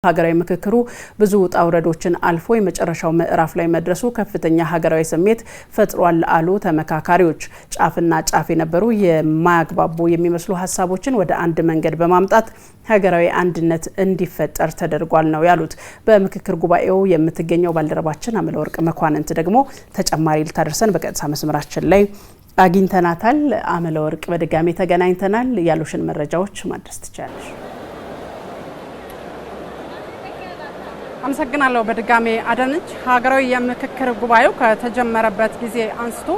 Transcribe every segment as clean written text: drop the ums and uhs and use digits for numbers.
ሀገራዊ ምክክሩ ብዙ ጣውረዶችን አልፎ የመጨረሻው ምዕራፍ ላይ መድረሱ ከፍተኛ ሀገራዊ ስሜት ፈጥሯል አሉ ተመካካሪዎች። ጫፍና ጫፍ የነበሩ የማያግባቡ የሚመስሉ ሀሳቦችን ወደ አንድ መንገድ በማምጣት ሀገራዊ አንድነት እንዲፈጠር ተደርጓል ነው ያሉት። በምክክር ጉባኤው የምትገኘው ባልደረባችን አመለወርቅ መኳንንት ደግሞ ተጨማሪ ልታደርሰን በቀጥታ መስመራችን ላይ አግኝተናታል። አመለወርቅ በድጋሚ ተገናኝተናል። ያሉሽን መረጃዎች ማድረስ ትችላለሽ? አመሰግናለሁ በድጋሚ አዳነች። ሀገራዊ የምክክር ጉባኤው ከተጀመረበት ጊዜ አንስቶ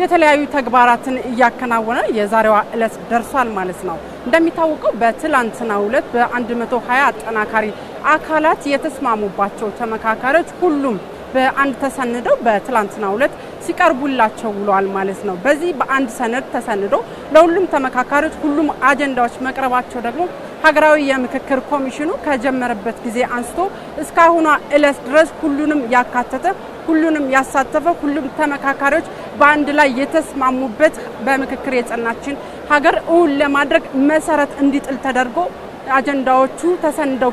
የተለያዩ ተግባራትን እያከናወነ የዛሬዋ ዕለት ደርሷል ማለት ነው። እንደሚታወቀው በትላንትናው ዕለት በ120 አጠናካሪ አካላት የተስማሙባቸው ተመካካሪዎች ሁሉም በአንድ ተሰንደው በትላንትናው ዕለት ሲቀርቡላቸው ውለዋል ማለት ነው። በዚህ በአንድ ሰነድ ተሰንዶ ለሁሉም ተመካካሪዎች ሁሉም አጀንዳዎች መቅረባቸው ደግሞ ሀገራዊ የምክክር ኮሚሽኑ ከጀመረበት ጊዜ አንስቶ እስካሁኗ ዕለት ድረስ ሁሉንም ያካተተ ሁሉንም ያሳተፈ ሁሉም ተመካካሪዎች በአንድ ላይ የተስማሙበት በምክክር የጸናችን ሀገር እውን ለማድረግ መሰረት እንዲጥል ተደርጎ አጀንዳዎቹ ተሰንደው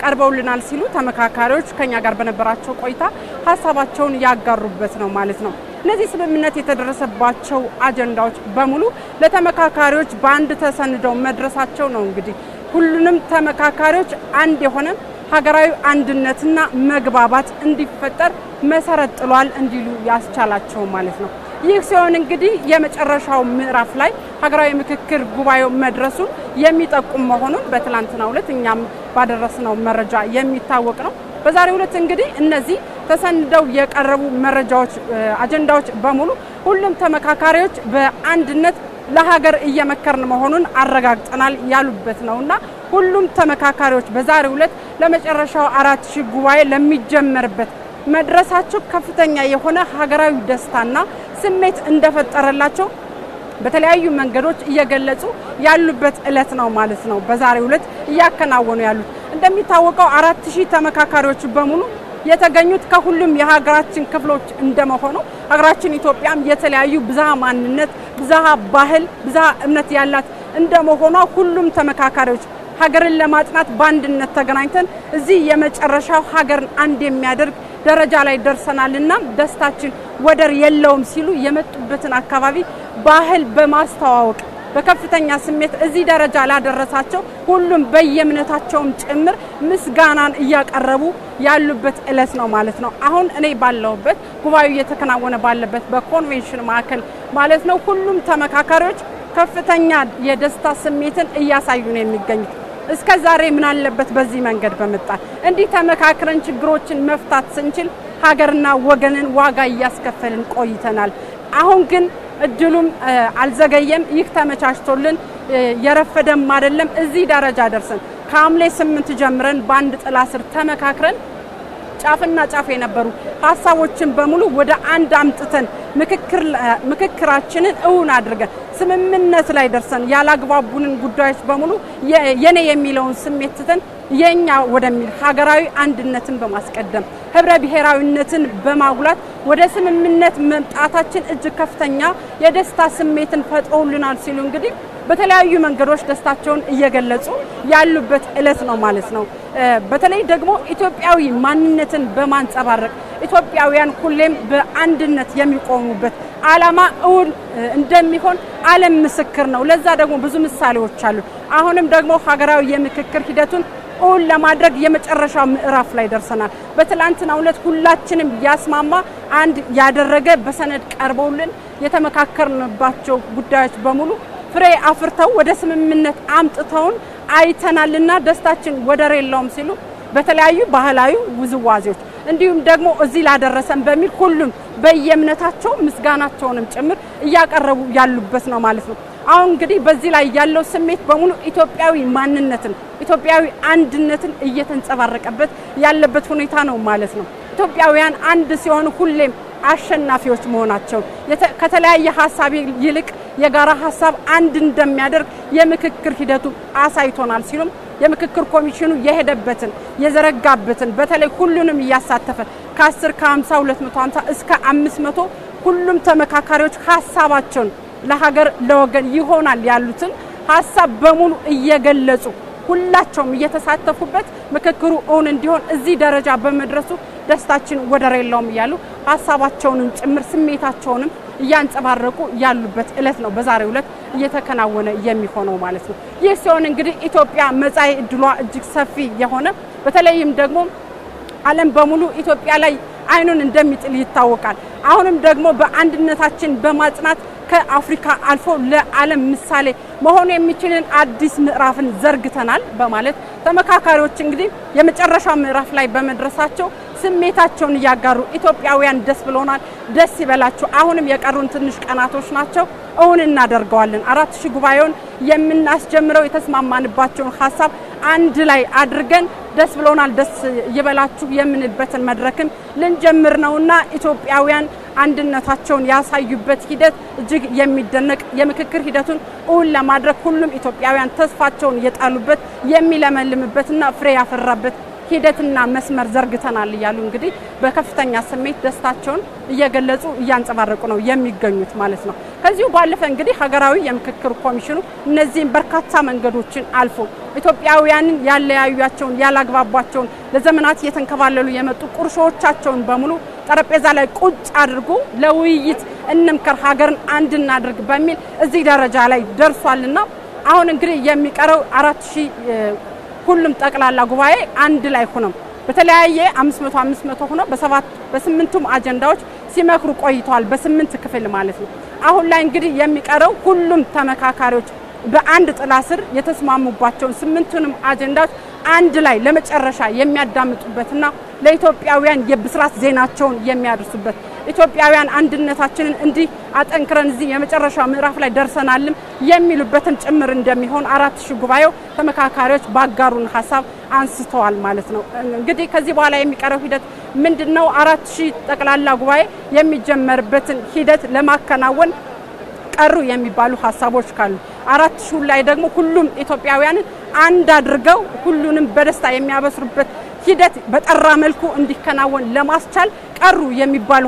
ቀርበውልናል ሲሉ ተመካካሪዎች ከኛ ጋር በነበራቸው ቆይታ ሀሳባቸውን ያጋሩበት ነው ማለት ነው። እነዚህ ስምምነት የተደረሰባቸው አጀንዳዎች በሙሉ ለተመካካሪዎች በአንድ ተሰንደው መድረሳቸው ነው እንግዲህ ሁሉንም ተመካካሪዎች አንድ የሆነ ሀገራዊ አንድነትና መግባባት እንዲፈጠር መሰረት ጥሏል እንዲሉ ያስቻላቸው ማለት ነው። ይህ ሲሆን እንግዲህ የመጨረሻው ምዕራፍ ላይ ሀገራዊ ምክክር ጉባኤው መድረሱን የሚጠቁም መሆኑን በትላንትናው ዕለት እኛም ባደረስነው መረጃ የሚታወቅ ነው። በዛሬው ዕለት እንግዲህ እነዚህ ተሰንደው የቀረቡ መረጃዎች አጀንዳዎች በሙሉ ሁሉም ተመካካሪዎች በአንድነት ለሀገር እየመከርን መሆኑን አረጋግጠናል ያሉበት ነውና ሁሉም ተመካካሪዎች በዛሬው ዕለት ለመጨረሻው 4000 ጉባኤ ለሚጀመርበት መድረሳቸው ከፍተኛ የሆነ ሀገራዊ ደስታና ስሜት እንደፈጠረላቸው በተለያዩ መንገዶች እየገለጹ ያሉበት ዕለት ነው ማለት ነው። በዛሬው ዕለት እያከናወኑ ያሉት እንደሚታወቀው 4000 ተመካካሪዎች በሙሉ የተገኙት ከሁሉም የሀገራችን ክፍሎች እንደመሆኑ ሀገራችን ኢትዮጵያም የተለያዩ ብዝሃ ማንነት፣ ብዝሃ ባህል፣ ብዝሃ እምነት ያላት እንደመሆኗ ሁሉም ተመካካሪዎች ሀገርን ለማጽናት በአንድነት ተገናኝተን እዚህ የመጨረሻው ሀገርን አንድ የሚያደርግ ደረጃ ላይ ደርሰናልና ደስታችን ወደር የለውም ሲሉ የመጡበትን አካባቢ ባህል በማስተዋወቅ በከፍተኛ ስሜት እዚህ ደረጃ ላደረሳቸው ሁሉም በየእምነታቸውም ጭምር ምስጋናን እያቀረቡ ያሉበት ዕለት ነው ማለት ነው። አሁን እኔ ባለሁበት ጉባኤው እየተከናወነ ባለበት በኮንቬንሽን ማዕከል ማለት ነው ሁሉም ተመካካሪዎች ከፍተኛ የደስታ ስሜትን እያሳዩ ነው የሚገኙት። እስከ ዛሬ ምን አለበት በዚህ መንገድ በመጣል እንዲህ ተመካክረን ችግሮችን መፍታት ስንችል ሀገርና ወገንን ዋጋ እያስከፈልን ቆይተናል። አሁን ግን እድሉም አልዘገየም። ይህ ተመቻችቶልን የረፈደም አይደለም። እዚህ ደረጃ ደርሰን ከሐምሌ 8 ጀምረን በአንድ ጥላ ስር ተመካክረን ጫፍና ጫፍ የነበሩ ሀሳቦችን በሙሉ ወደ አንድ አምጥተን ምክክራችንን እውን አድርገን ስምምነት ላይ ደርሰን ያላግባቡንን ጉዳዮች በሙሉ የኔ የሚለውን ስሜት ትተን የኛ ወደሚል ሀገራዊ አንድነትን በማስቀደም ህብረ ብሔራዊነትን በማጉላት ወደ ስምምነት መምጣታችን እጅግ ከፍተኛ የደስታ ስሜትን ፈጥሮልናል ሲሉ እንግዲህ በተለያዩ መንገዶች ደስታቸውን እየገለጹ ያሉበት ዕለት ነው ማለት ነው። በተለይ ደግሞ ኢትዮጵያዊ ማንነትን በማንጸባረቅ ኢትዮጵያውያን ሁሌም በአንድነት የሚቆሙበት ዓላማ እውን እንደሚሆን ዓለም ምስክር ነው። ለዛ ደግሞ ብዙ ምሳሌዎች አሉ። አሁንም ደግሞ ሀገራዊ የምክክር ሂደቱን እውን ለማድረግ የመጨረሻው ምዕራፍ ላይ ደርሰናል። በትላንትናው ዕለት ሁላችንም ያስማማ አንድ ያደረገ በሰነድ ቀርበውልን የተመካከርንባቸው ጉዳዮች በሙሉ ፍሬ አፍርተው ወደ ስምምነት አምጥተውን አይተናልና ደስታችን ወደር የለውም ሲሉ በተለያዩ ባህላዊ ውዝዋዜዎች እንዲሁም ደግሞ እዚህ ላደረሰን በሚል ሁሉም በየእምነታቸው ምስጋናቸውንም ጭምር እያቀረቡ ያሉበት ነው ማለት ነው። አሁን እንግዲህ በዚህ ላይ ያለው ስሜት በሙሉ ኢትዮጵያዊ ማንነትን ኢትዮጵያዊ አንድነትን እየተንጸባረቀበት ያለበት ሁኔታ ነው ማለት ነው። ኢትዮጵያውያን አንድ ሲሆኑ ሁሌም አሸናፊዎች መሆናቸው ከተለያየ ሐሳብ ይልቅ የጋራ ሐሳብ አንድ እንደሚያደርግ የምክክር ሂደቱ አሳይቶናል ሲሉም የምክክር ኮሚሽኑ የሄደበትን የዘረጋበትን በተለይ ሁሉንም እያሳተፈ ከ10 ከ50 250 እስከ 500 ሁሉም ተመካካሪዎች ሐሳባቸውን ለሀገር ለወገን ይሆናል ያሉትን ሐሳብ በሙሉ እየገለጹ ሁላቸውም እየተሳተፉበት ምክክሩ እውን እንዲሆን እዚህ ደረጃ በመድረሱ ደስታችን ወደር የለውም እያሉ ሀሳባቸውንም ጭምር ስሜታቸውንም እያንጸባረቁ ያሉበት ዕለት ነው በዛሬው ዕለት እየተከናወነ የሚሆነው ማለት ነው። ይህ ሲሆን እንግዲህ ኢትዮጵያ መጻኢ ዕድሏ እጅግ ሰፊ የሆነ በተለይም ደግሞ ዓለም በሙሉ ኢትዮጵያ ላይ አይኑን እንደሚጥል ይታወቃል። አሁንም ደግሞ በአንድነታችን በማጽናት ከአፍሪካ አልፎ ለዓለም ምሳሌ መሆን የሚችልን አዲስ ምዕራፍን ዘርግተናል በማለት ተመካካሪዎች እንግዲህ የመጨረሻው ምዕራፍ ላይ በመድረሳቸው ስሜታቸውን እያጋሩ ኢትዮጵያውያን ደስ ብሎናል፣ ደስ ይበላችሁ፣ አሁንም የቀሩን ትንሽ ቀናቶች ናቸው፣ እውን እናደርገዋለን። 4000 ጉባኤውን የምናስጀምረው የተስማማንባቸውን ሐሳብ አንድ ላይ አድርገን ደስ ብሎናል፣ ደስ ይበላችሁ የምንልበትን መድረክም ልንጀምር ነውና ኢትዮጵያውያን አንድነታቸውን ያሳዩበት ሂደት እጅግ የሚደነቅ የምክክር ሂደቱን እውን ለማድረግ ሁሉም ኢትዮጵያውያን ተስፋቸውን የጣሉበት የሚለመልምበትና ፍሬ ያፈራበት ሂደትና መስመር ዘርግተናል እያሉ እንግዲህ በከፍተኛ ስሜት ደስታቸውን እየገለጹ እያንጸባረቁ ነው የሚገኙት ማለት ነው። ከዚሁ ባለፈ እንግዲህ ሀገራዊ የምክክር ኮሚሽኑ እነዚህን በርካታ መንገዶችን አልፎ ኢትዮጵያውያንን ያለያዩአቸውን ያላግባቧቸውን ለዘመናት እየተንከባለሉ የመጡ ቁርሾቻቸውን በሙሉ ጠረጴዛ ላይ ቁጭ አድርጎ ለውይይት እንምከር፣ ሀገርን አንድ እናድርግ በሚል እዚህ ደረጃ ላይ ደርሷልና አሁን እንግዲህ የሚቀረው 4000 ሁሉም ጠቅላላ ጉባኤ አንድ ላይ ሆነው በተለያየ 500 ሆነው በ8ቱም አጀንዳዎች ሲመክሩ ቆይተዋል። በ8 ክፍል ማለት ነው። አሁን ላይ እንግዲህ የሚቀረው ሁሉም ተመካካሪዎች በአንድ ጥላ ስር የተስማሙባቸውን 8ቱንም አጀንዳዎች አንድ ላይ ለመጨረሻ የሚያዳምጡበትና ለኢትዮጵያውያን የብስራት ዜናቸውን የሚያደርሱበት ኢትዮጵያውያን አንድነታችንን እንዲህ አጠንክረን እዚህ የመጨረሻ ምዕራፍ ላይ ደርሰናልም የሚሉበትን ጭምር እንደሚሆን 4000 ጉባኤው ተመካካሪዎች ባጋሩን ሐሳብ አንስተዋል ማለት ነው። እንግዲህ ከዚህ በኋላ የሚቀረው ሂደት ምንድነው? 4000 ጠቅላላ ጉባኤ የሚጀመርበትን ሂደት ለማከናወን ቀሩ የሚባሉ ሐሳቦች ካሉ 4000 ላይ ደግሞ ሁሉም ኢትዮጵያውያንን አንድ አድርገው ሁሉንም በደስታ የሚያበስሩበት ሂደት በጠራ መልኩ እንዲከናወን ለማስቻል ቀሩ የሚባሉ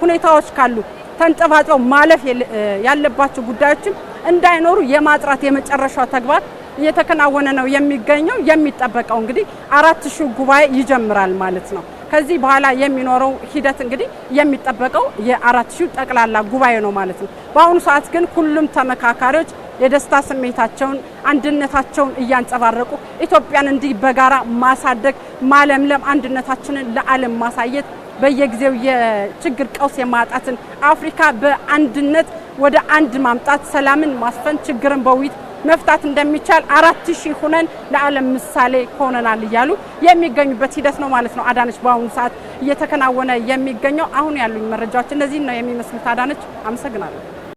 ሁኔታዎች ካሉ ተንጠባጥበው ማለፍ ያለባቸው ጉዳዮችም እንዳይኖሩ የማጥራት የመጨረሻው ተግባር እየተከናወነ ነው የሚገኘው። የሚጠበቀው እንግዲህ 4000 ጉባኤ ይጀምራል ማለት ነው። ከዚህ በኋላ የሚኖረው ሂደት እንግዲህ የሚጠበቀው የ4000 ጠቅላላ ጉባኤ ነው ማለት ነው። በአሁኑ ሰዓት ግን ሁሉም ተመካካሪዎች የደስታ ስሜታቸውን አንድነታቸውን እያንጸባረቁ ኢትዮጵያን እንዲህ በጋራ ማሳደግ ማለምለም አንድነታችንን ለዓለም ማሳየት በየጊዜው የችግር ቀውስ የማጣትን አፍሪካ በአንድነት ወደ አንድ ማምጣት ሰላምን ማስፈን ችግርን በውይይት መፍታት እንደሚቻል 4000 ሆነን ለዓለም ምሳሌ ሆነናል እያሉ የሚገኙበት ሂደት ነው ማለት ነው። አዳነች በአሁኑ ሰዓት እየተከናወነ የሚገኘው አሁን ያሉኝ መረጃዎች እነዚህ ነው የሚመስሉት። አዳነች አመሰግናለሁ።